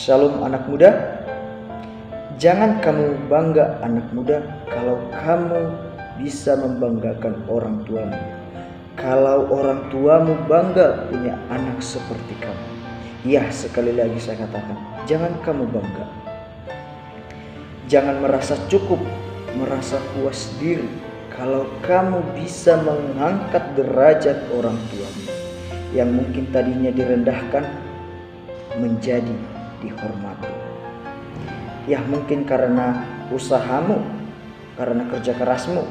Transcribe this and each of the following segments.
Shalom anak muda. Jangan kamu bangga anak muda kalau kamu bisa membanggakan orang tuamu. Kalau orang tuamu bangga punya anak seperti kamu. Ya, sekali lagi saya katakan, jangan kamu bangga. Jangan merasa cukup, merasa puas diri kalau kamu bisa mengangkat derajat orang tuamu yang mungkin tadinya direndahkan menjadi dihormati. Ya, mungkin karena usahamu, karena kerja kerasmu,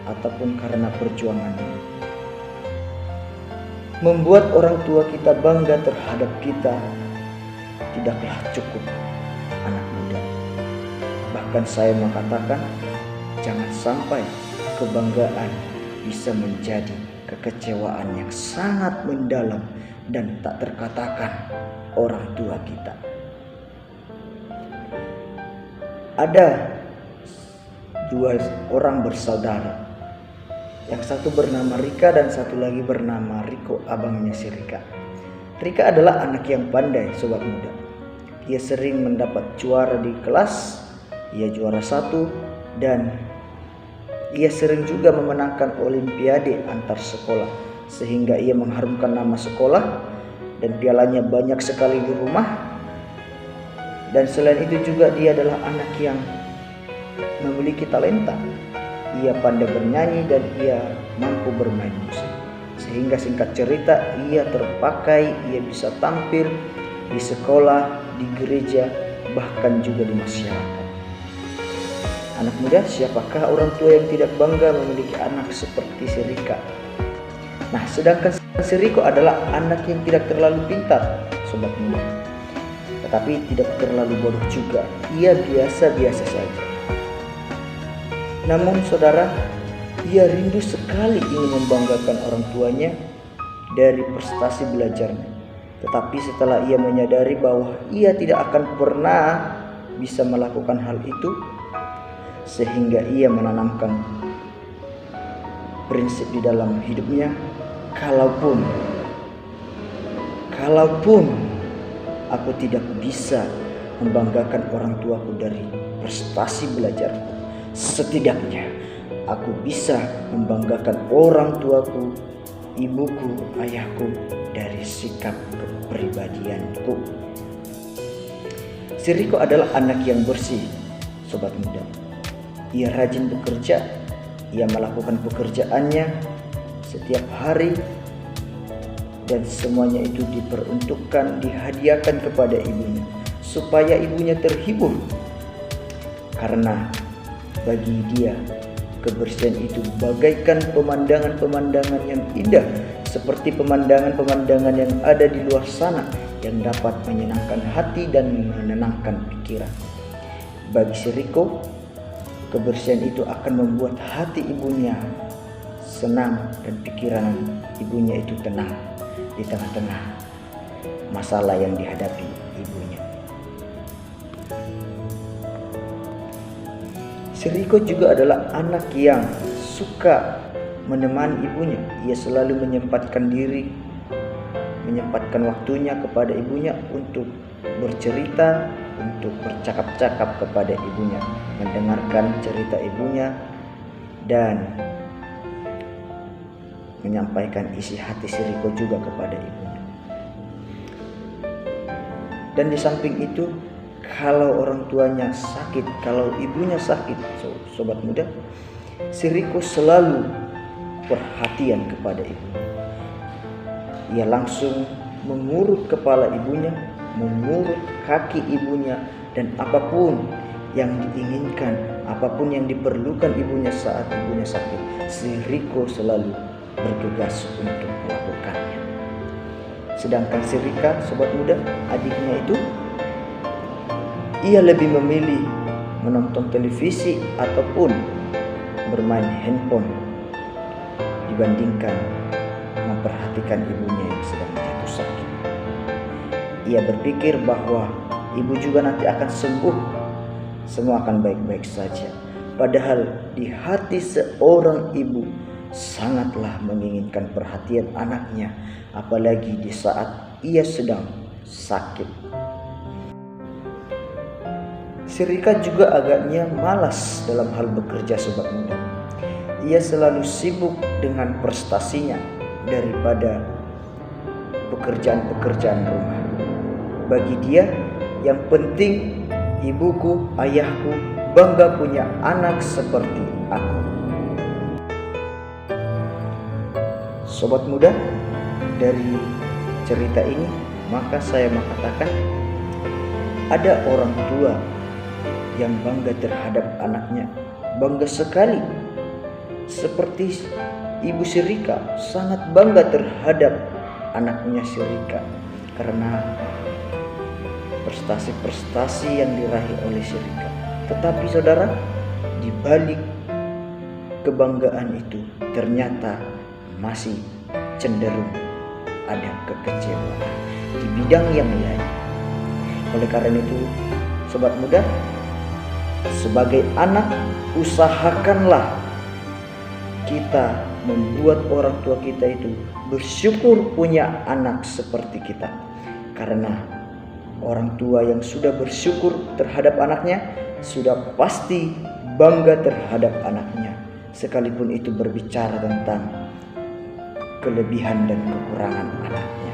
ataupun karena perjuanganmu. Membuat orang tua kita bangga terhadap kita tidaklah cukup, anak muda. Bahkan saya mengatakan, jangan sampai kebanggaan bisa menjadi kekecewaan yang sangat mendalam dan tak terkatakan orang tua kita. Ada dua orang bersaudara. Yang satu bernama Rika dan satu lagi bernama Riko, abangnya si Rika. Rika adalah anak yang pandai, sobat muda. Ia sering mendapat juara di kelas, ia juara 1, dan ia sering juga memenangkan olimpiade antar sekolah, sehingga ia mengharumkan nama sekolah dan pialanya banyak sekali di rumah. Dan selain itu juga dia adalah anak yang memiliki talenta. Ia pandai bernyanyi dan ia mampu bermain musik. Sehingga singkat cerita, ia terpakai, ia bisa tampil di sekolah, di gereja, bahkan juga di masyarakat. Anak muda, siapakah orang tua yang tidak bangga memiliki anak seperti si Rika? Nah, sedangkan si Riko adalah anak yang tidak terlalu pintar, sobat muda, tetapi tidak terlalu bodoh juga. Ia biasa-biasa saja. Namun saudara, ia rindu sekali ingin membanggakan orang tuanya dari prestasi belajarnya. Tetapi setelah ia menyadari bahwa ia tidak akan pernah bisa melakukan hal itu, sehingga ia menanamkan prinsip di dalam hidupnya, kalaupun aku tidak bisa membanggakan orang tuaku dari prestasi belajarku, setidaknya aku bisa membanggakan orang tuaku, ibuku, ayahku dari sikap kepribadianku. Si Riko adalah anak yang bersih, sobat muda. Ia rajin bekerja, ia melakukan pekerjaannya setiap hari, dan semuanya itu diperuntukkan, dihadiahkan kepada ibunya, supaya ibunya terhibur. Karena bagi dia, kebersihan itu bagaikan pemandangan-pemandangan yang indah, seperti pemandangan-pemandangan yang ada di luar sana, yang dapat menyenangkan hati dan menenangkan pikiran. Bagi si Riko, kebersihan itu akan membuat hati ibunya senang dan pikiran ibunya itu tenang di tengah-tengah masalah yang dihadapi ibunya. Si Riko juga adalah anak yang suka menemani ibunya. Ia selalu menyempatkan diri, menyempatkan waktunya kepada ibunya untuk bercerita, untuk bercakap-cakap kepada ibunya, mendengarkan cerita ibunya, dan menyampaikan isi hati si Riko juga kepada ibunya. Dan di samping itu, kalau orang tuanya sakit, kalau ibunya sakit, sobat muda, si Riko selalu perhatian kepada ibunya. Ia langsung mengurut kepala ibunya, mengurut kaki ibunya, dan apapun yang diinginkan, apapun yang diperlukan ibunya saat ibunya sakit, si Riko selalu bergegas untuk melakukannya. Sedangkan si Rika, sobat muda, adiknya itu, ia lebih memilih menonton televisi ataupun bermain handphone dibandingkan memperhatikan ibunya yang sedang jatuh sakit. Ia berpikir bahwa ibu juga nanti akan sembuh, semua akan baik-baik saja. Padahal di hati seorang ibu sangatlah menginginkan perhatian anaknya, apalagi di saat ia sedang sakit. Si Rika juga agaknya malas dalam hal bekerja sobat muda. Ia selalu sibuk dengan prestasinya daripada pekerjaan-pekerjaan rumah. Bagi dia yang penting ibuku, ayahku bangga punya anak seperti aku. Sobat muda, dari cerita ini maka saya mengatakan ada orang tua yang bangga terhadap anaknya, bangga sekali. Seperti ibu si Rika sangat bangga terhadap anaknya si Rika karena prestasi-prestasi yang diraih oleh si Rika. Tetapi saudara, di balik kebanggaan itu ternyata masih cenderung ada kekecewaan di bidang yang lain. Oleh karena itu, sobat muda, sebagai anak usahakanlah kita membuat orang tua kita itu bersyukur punya anak seperti kita. Karena orang tua yang sudah bersyukur terhadap anaknya sudah pasti bangga terhadap anaknya, sekalipun itu berbicara tentang kelebihan dan kekurangan anaknya.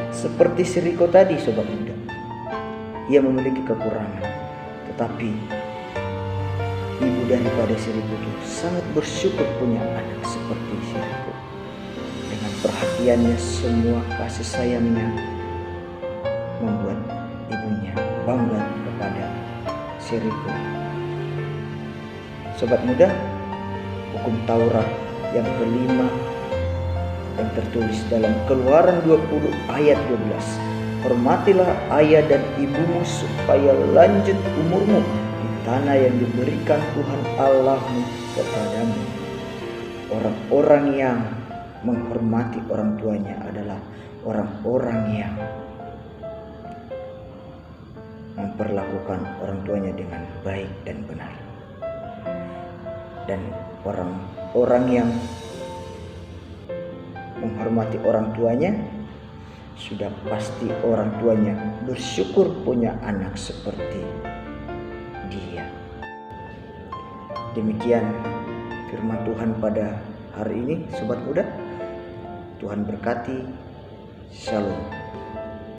Seperti si Riko tadi sobat muda, ia memiliki kekurangan, tetapi ibu daripada si Riko itu sangat bersyukur punya anak seperti si Riko. Dengan perhatiannya, semua kasih sayangnya membuat ibunya bangga kepada si Riko. Sobat muda, hukum Taurat yang kelima yang tertulis dalam Keluaran 20 ayat 12. Hormatilah ayah dan ibumu supaya lanjut umurmu di tanah yang diberikan Tuhan Allahmu kepadamu. Orang-orang yang menghormati orang tuanya adalah orang-orang yang memperlakukan orang tuanya dengan baik dan benar. Dan orang-orang yang menghormati orang tuanya sudah pasti orang tuanya bersyukur punya anak seperti dia. Demikian firman Tuhan pada hari ini sobat muda. Tuhan berkati. Shalom.